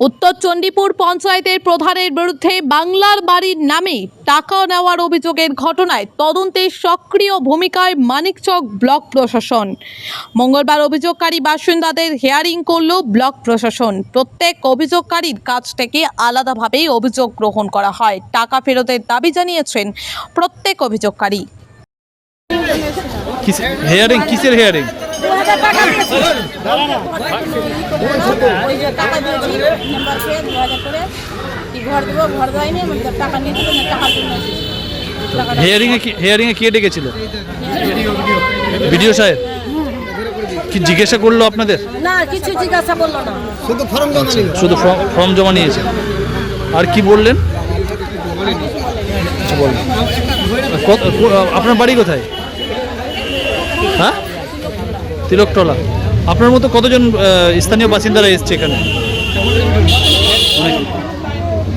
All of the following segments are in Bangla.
উত্তর চণ্ডীপুর পঞ্চায়েতের প্রধানের বিরুদ্ধে বাংলার বাড়ির নামে টাকা নেওয়ার অভিযোগের ঘটনায় তদন্তে সক্রিয় ভূমিকায় মানিকচক ব্লক প্রশাসন। মঙ্গলবার অভিযোগকারী বাসিন্দাদের হিয়ারিং করল ব্লক প্রশাসন। প্রত্যেক অভিযোগকারীর কাছ থেকে আলাদাভাবে অভিযোগ গ্রহণ করা হয়। টাকা ফেরতের দাবি জানিয়েছেন প্রত্যেক অভিযোগকারী। হিয়ারিং কিসের হিয়ারিং? হিয়ারিং এ কে ডেকেছিল? ভিডিও সাহেব কি জিজ্ঞাসা করলো আপনাদের? না, কিছু জিজ্ঞাসা করলো না, শুধু ফর্ম জমা নিয়েছে। আর কি বললেন? আপনার বাড়ি কোথায়? হ্যাঁ, তিলকতলা। আপনার মতো কতজন স্থানীয় বাসিন্দারা এসছে এখানে?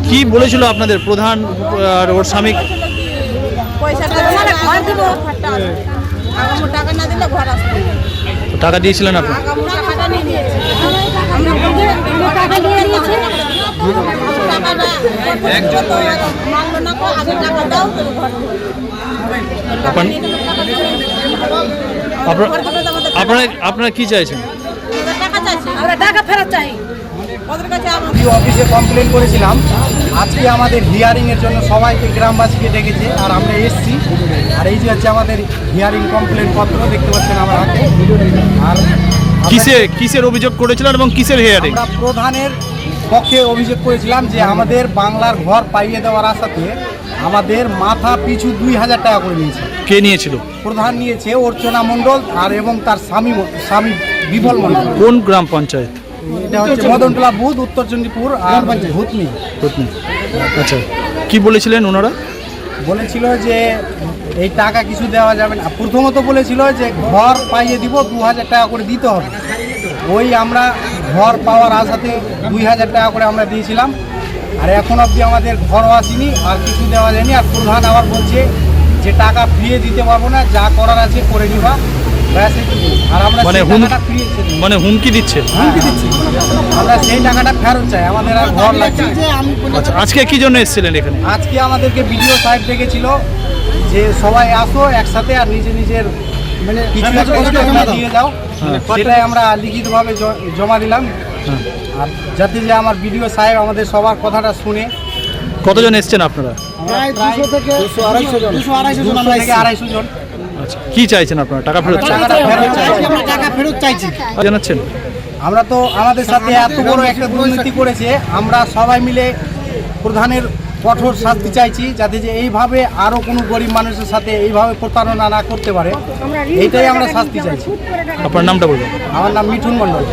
কি বলেছিল আপনাদের প্রধান আর ওর স্বামী? টাকা দিয়েছিলেন আপনি? আপনারা কি চাইছেন? টাকা ফেরত চাই। অফিসে কমপ্লেন করেছিলাম। আজকে আমাদের হিয়ারিং এর জন্য সবাইকে গ্রামবাসীকে ডেকেছে, আর আমরা এসছি। আর এই যে হচ্ছে আমাদের হিয়ারিং কমপ্লেন পত্র, দেখতে পাচ্ছেন আমার হাতে। আর কিসের অভিযোগ করেছিলেন এবং কিসের হিয়ারিং? আমরা প্রধানের পক্ষে অভিযোগ করেছিলাম যে আমাদের বাংলার ঘর পাইয়ে দেওয়ার আশাতে আমাদের মাথা পিছু 2000 টাকা করে নিয়েছে। কে নিয়েছিল? প্রধান নিয়েছে, অর্চনা মণ্ডল আর এবং তার স্বামী বিমল মণ্ডল। কোন গ্রাম পঞ্চায়েত? এটা হচ্ছে মদনটোলা বুধ, উত্তর চণ্ডীপুর আর ভূতনি। আচ্ছা, কি বলেছিলেন ওনারা? বলেছিল যে এই টাকা কিছু দেওয়া যাবে না। প্রথমত বলেছিল যে ঘর পাইয়ে দিব, 2000 টাকা করে দিতে হবে। ওই আমরা ঘর পাওয়ার আশাতে 2000 টাকা করে আমরা দিয়েছিলাম। আর এখন অবধি আমাদের ঘরও আসেনি, আর কিছু দেওয়া যায়নি। আর প্রধান আবার বলছে যে টাকা ফিরিয়ে দিতে পারবো না, যা করার আছে করে নিবা। আর আমরা হুমকি দিচ্ছে। আমরা সেই টাকাটা ফেরত চাই, আমাদের আর ঘর লাগছে। আচ্ছা, আজকে কি জন্য এসেছিলেন এখানে? আজকে আমাদেরকে বিডিও সাহেব ডেকেছিল যে সবাই আসো একসাথে, আর নিজের কিছু দিয়ে যাও। সেটাই আমরা লিখিতভাবে জমা দিলাম। আর যাতে যে আমার বিডিও সাহেব আমাদের সবার কথাটা শুনে। কতজন এসছেন আপনারা? 200 থেকে 250 জন। আচ্ছা, কি চাইছেন আপনারা? টাকা ফেরত চাইছি। জানাচ্ছেন আমরা তো আমাদের সাথে এত বড় একটা দুর্নীতি করেছে, আমরা সবাই মিলে প্রধানের কঠোর শাস্তি চাইছি, যাতে যে এইভাবে আরো কোনো গরিব মানুষের সাথে এইভাবে প্রতারণা না করতে পারে। এইটাই আমরা শাস্তি চাইছি। আপনার নামটা বলবেন? আমার নাম মিঠুন মণ্ডল।